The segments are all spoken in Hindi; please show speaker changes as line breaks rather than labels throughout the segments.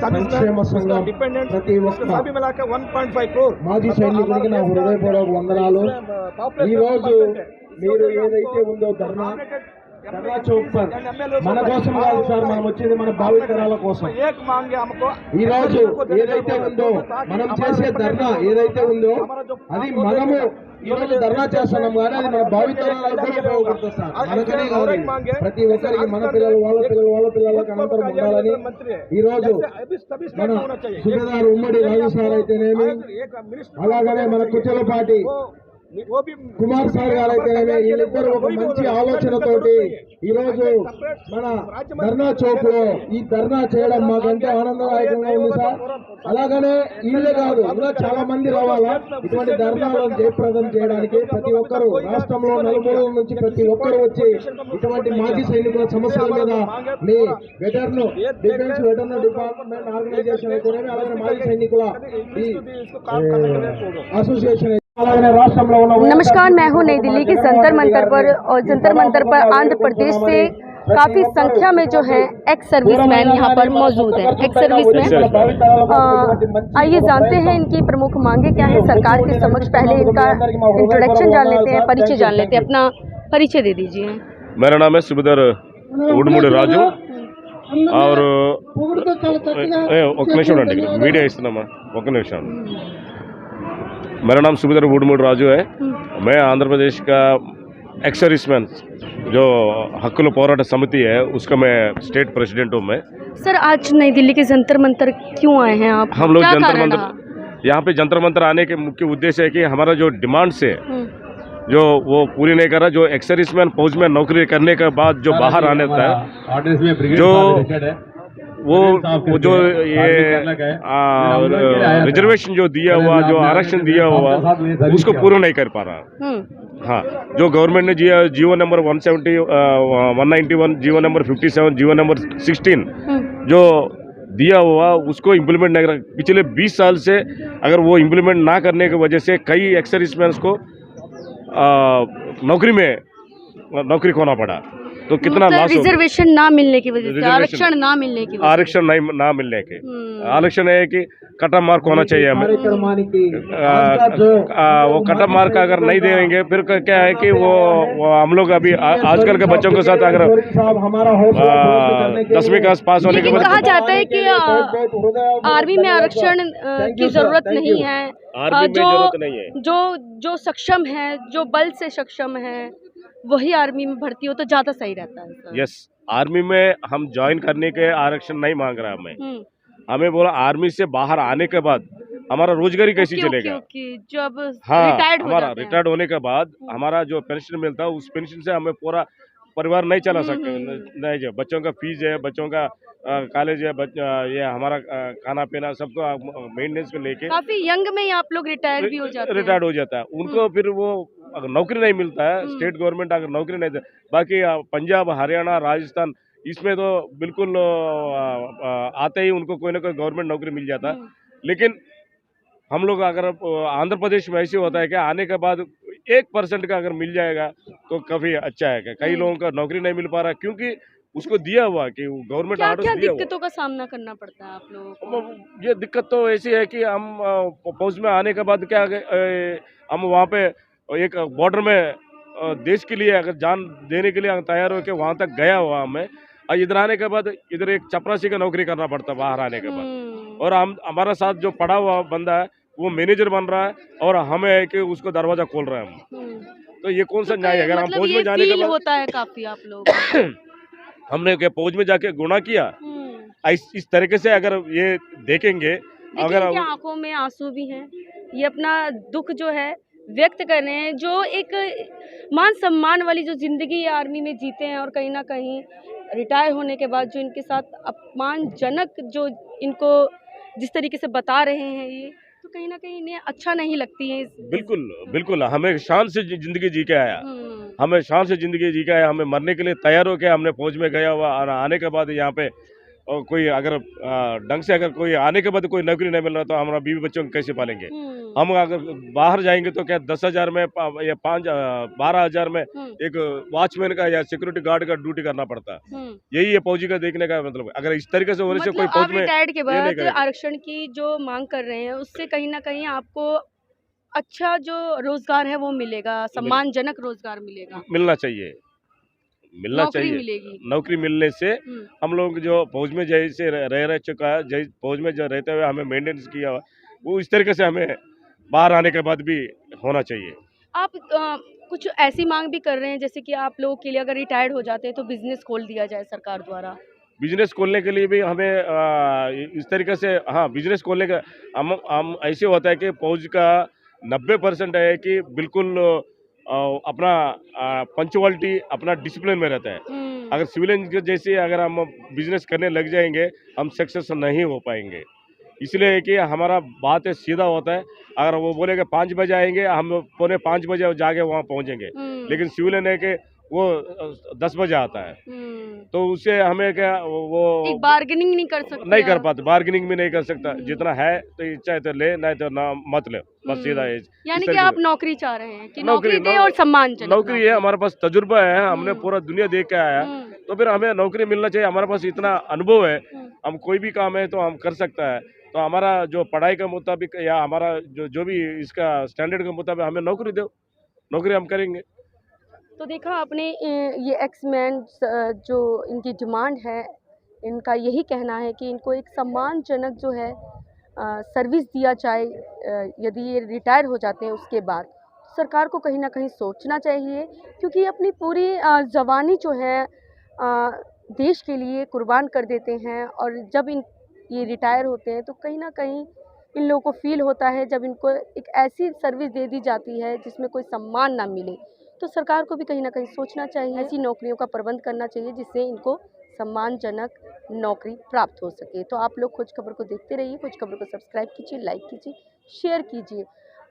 సంక్షేమ సంఘం ప్రతి ఒక్క మాజీ సైనికుడికి నా హృదయపూర్వక వందనాలు. ఈ రోజు మీరు ఏదైతే ఉందో ధర్నా చౌక్ సార్ మన కోసం కాదు సార్, మనం వచ్చేది మన భావితరాల కోసం. ఈ రోజు ఏదైతే ఉందో మనం చేసే ధర్నా ఏదైతే ఉందో అది మనము ఈ రోజు ధర్నా చేస్తున్నాం కానీ అది మన భావితరాలకు కూడా ఉపయోగపడుతుంది సార్. మనకనే కాదు, ప్రతి ఒక్కరికి మన పిల్లలు వాళ్ళ పిల్లలకు అనంతరం ఉండాలని ఈ రోజు మన సుబేదార్ ఉమ్మడి రాజు సార్ అయితేనేమి, అలాగనే మన కుచ్చలపాటి కుమార్ సార్ గారు అయితేనేమి, వీళ్ళిద్దరూ ఒక మంచి ఆలోచనతోటి ఈ రోజు మన ధర్నా చౌక్ లో ఈ ధర్నా చేయడం మాకంటే ఆనందదాయకంగా ఉంది సార్. అలాగనే వీళ్ళే కాదు, ఇంకా చాలా మంది రావాలా ఇటువంటి ధర్నాలను జయప్రదం చేయడానికి. ప్రతి ఒక్కరు రాష్ట్రంలో నలుమూలల నుంచి ప్రతి ఒక్కరు వచ్చి ఇటువంటి మాజీ సైనికుల సమస్యల మీద మీ డిఫెన్స్ వెటర్నరీ డిపార్ట్మెంట్ ఆర్గనైజేషన్ అయితేనేమి, అలాగే మాజీ సైనికుల ఈ అసోసియేషన్.
नमस्कार, मैं हूं नई दिल्ली की जंतर मंतर पर, और जंतर मंतर पर आंध्र प्रदेश से काफ़ी संख्या में जो है एक्स सर्विसमैन यहाँ पर मौजूद है। एक्स सर्विसमैन, आइए जानते हैं इनकी प्रमुख मांगे क्या है सरकार के समक्ष। पहले इनका इंट्रोडक्शन जान लेते हैं, परिचय जान लेते हैं। अपना परिचय दे दीजिए।
मेरा नाम है सुबेदार उडमुडी राजू और ఒక నిమిషం అండి, మీడియా ఇస్తున్నామా, ఒక నిమిషం. मेरा नाम सुबेदार उडमुडी राजू है। मैं आंध्र प्रदेश का एक्स सर्विसमैन जो हक्कुल पोराट समिति है उसका मैं स्टेट प्रेसिडेंट हूँ मैं।
सर, आज नई दिल्ली के जंतर मंतर क्यों आए हैं आप?
हम लोग जंतर मंतर, यहाँ पे जंतर मंतर आने के मुख्य उद्देश्य है कि हमारा जो डिमांड्स है जो वो पूरी नहीं कर रहा। जो एक्स सर्विसमैन फौज में नौकरी करने के बाद जो बाहर आने था, जो वो जो ये रिजर्वेशन जो दिया हुआ, जो आरक्षण दिया हुआ, उसको पूरा नहीं कर पा रहा। हाँ, जो गवर्नमेंट ने जीवो नंबर 170, 191, जीवो नंबर 57, जीवो नंबर 16 जो दिया हुआ उसको इम्प्लीमेंट नहीं कर। पिछले 20 साल से अगर वो इम्प्लीमेंट ना करने की वजह से कई एक्स सर्विसमैन को नौकरी खोना पड़ा। तो कितना लॉस,
रिजर्वेशन ना मिलने की वजह से, आरक्षण ना मिलने की वजह से,
आरक्षण नहीं ना मिलने के, आरक्षण है कि कटा मार्क होना चाहिए हमें। वो कटा मार्क अगर नहीं देंगे फिर क्या है कि वो हम लोग अभी आजकल के बच्चों के साथ अगर 10वीं क्लास पास होने के बाद
कहा जाता है कि आर्मी में आरक्षण की जरूरत नहीं है। जो सक्षम है, जो बल से सक्षम है, वही आर्मी में भर्ती हो तो ज्यादा सही रहता है।
यस, आर्मी में हम ज्वाइन करने के आरक्षण नहीं मांग रहा हमें बोला आर्मी से बाहर आने के बाद हमारा रोजगारी कैसे चलेगा।
जब
हाँ, हमारा रिटायर्ड होने के बाद हमारा जो पेंशन मिलता है उस पेंशन से हमें पूरा परिवार नहीं चला सकते। नहीं, जो बच्चों का फीस है, बच्चों का कॉलेज है, ये हमारा खाना पीना सबको मेंटेनेंस को लेके
काफी यंग में ही आप लोग रिटायर भी हो जाता है।
उनको फिर वो अगर नौकरी नहीं मिलता है, स्टेट गवर्नमेंट अगर नौकरी नहीं दे, बाकी पंजाब, हरियाणा, राजस्थान इसमें तो बिल्कुल आते ही उनको कोई ना कोई गवर्नमेंट नौकरी मिल जाता है। लेकिन हम लोग अगर आंध्र प्रदेश में ऐसे होता है कि आने के बाद 1% का अगर मिल जाएगा तो काफी अच्छा है। कई लोगों का नौकरी नहीं मिल पा रहा क्योंकि उसको दिया हुआ कि गवर्नमेंट आर्डर दिया हुआ।
क्या दिक्कतों का सामना करना पड़ता है आप लोगों को?
ये दिक्कत तो ऐसी है कि हम फौज में आने के बाद क्या हम वहाँ पे एक बॉर्डर में देश के लिए अगर जान देने के लिए तैयार होकर वहाँ तक गया हुआ हमें, और इधर आने के बाद इधर एक चपरासी का नौकरी करना पड़ता बाहर आने के बाद। और हम हमारा साथ जो पढ़ा हुआ बंदा है वो मैनेजर बन रहा है और हमें है कि उसको दरवाजा खोल रहे हैं हम। तो ये कौन सा न्याय है? अगर हम फौज में जाने के बाद
होता है काफी आप लोग
हमने क्या फौज में जाके गुनाह किया? इस तरीके से अगर ये देखेंगे, अगर
आंखों में आंसू भी हैं, ये अपना दुख जो है व्यक्त कर रहे हैं। जो एक मान सम्मान वाली जो जिंदगी आर्मी में जीते हैं और कहीं ना कहीं रिटायर होने के बाद जो इनके साथ अपमानजनक जो इनको जिस तरीके से बता रहे हैं, ये तो कहीं ना कहीं इन्हें अच्छा नहीं लगती है।
बिल्कुल बिल्कुल, हमें शान से जिंदगी जी के आया, हमें शान से जिंदगी जी के आया, हमें मरने के लिए तैयार हो के हमने फौज में गया हुआ, आने के बाद यहाँ पे और कोई अगर ढंग से अगर कोई आने के बाद कोई नौकरी नहीं मिल रहा तो हमारा बीवी बच्चों को कैसे पालेंगे। हम अगर बाहर जाएंगे तो क्या 10,000 में या 12,000 में एक वॉचमैन का या सिक्योरिटी गार्ड का ड्यूटी करना पड़ता है। यही है फौजी का देखने का मतलब। अगर इस तरीके से होने से कोई फौज में
रिटायर्ड के
ये नहीं
बाद
करेगा।
आरक्षण की जो मांग कर रहे हैं उससे कहीं ना कहीं आपको अच्छा जो रोजगार है वो मिलेगा, सम्मानजनक रोजगार मिलेगा,
मिलना चाहिए, मिलना
नौकरी
चाहिए।
मिलेगी।
नौकरी मिलने से हम लोग जो फौज में जैसे रह चुका है, जैसे फौज में जो रहते हुए हमें मेंटेनेंस किया हुआ, वो इस तरीके से हमें बाहर आने के बाद भी होना चाहिए।
आप कुछ ऐसी मांग भी कर रहे हैं जैसे कि आप लोगों के लिए अगर रिटायर्ड हो जाते हैं तो बिजनेस खोल दिया जाए सरकार द्वारा।
बिजनेस खोलने के लिए भी हमें इस तरीके से, हाँ, बिजनेस खोलने का हम ऐसे होता है कि फौज का 90% है कि बिल्कुल अपना पंचुअलिटी, अपना डिसिप्लिन में रहता है। अगर सिविलियन के जैसे अगर हम बिजनेस करने लग जाएंगे हम सक्सेस नहीं हो पाएंगे। इसलिए कि हमारा बात है सीधा होता है। अगर वो बोलेगा 5 बजे आएंगे, हम 4:45 बजे जाके वहाँ पहुँचेंगे। लेकिन सिविलियन है कि वो 10 बजे आता है, तो उससे हमें क्या वो
एक बार्गेनिंग नहीं कर सकते,
नहीं कर पाते, बार्गेनिंग भी नहीं कर सकता। जितना है तो इच्छा है तो ले, नहीं तो ना मत ले, बस सीधा है।
यानी कि आप नौकरी चाह रहे हैं कि नौकरी दे और सम्मानजनक
नौकरी है, हमारे पास तजुर्बा है, हमने पूरा दुनिया देख के आया, तो फिर हमें नौकरी मिलना चाहिए। हमारे पास इतना अनुभव है, हम कोई भी काम है तो हम कर सकता है। तो हमारा जो पढ़ाई के मुताबिक या हमारा जो भी इसका स्टैंडर्ड के मुताबिक हमें नौकरी दो, नौकरी हम करेंगे।
तो देखा आपने, ये एक्समैन जो इनकी डिमांड है, इनका यही कहना है कि इनको एक सम्मानजनक जो है सर्विस दिया जाए। यदि ये रिटायर हो जाते हैं उसके बाद सरकार को कहीं ना कहीं सोचना चाहिए, क्योंकि अपनी पूरी जवानी जो है देश के लिए कुर्बान कर देते हैं। और जब ये रिटायर होते हैं तो कहीं ना कहीं इन लोगों को फील होता है, जब इनको एक ऐसी सर्विस दे दी जाती है जिसमें कोई सम्मान ना मिले, तो सरकार को भी कहीं ना कहीं सोचना चाहिए, ऐसी नौकरियों का प्रबंध करना चाहिए जिससे इनको सम्मानजनक नौकरी प्राप्त हो सके। तो आप लोग खोज खबर को देखते रहिए, खोज खबर को सब्सक्राइब कीजिए, लाइक कीजिए, शेयर कीजिए।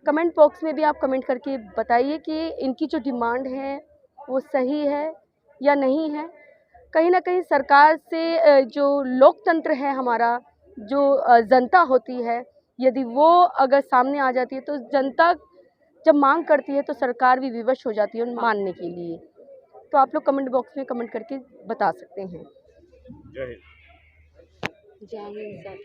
कमेंट बॉक्स में भी आप कमेंट करके बताइए कि इनकी जो डिमांड है वो सही है या नहीं है। कहीं ना कहीं सरकार से जो लोकतंत्र है हमारा, जो जनता होती है, यदि वो अगर सामने आ जाती है तो जनता जब मांग करती है तो सरकार भी विवश हो जाती है उन मानने के लिए। तो आप लोग कमेंट बॉक्स में कमेंट करके बता सकते हैं।
जय हिंद।
जय हिंद सर।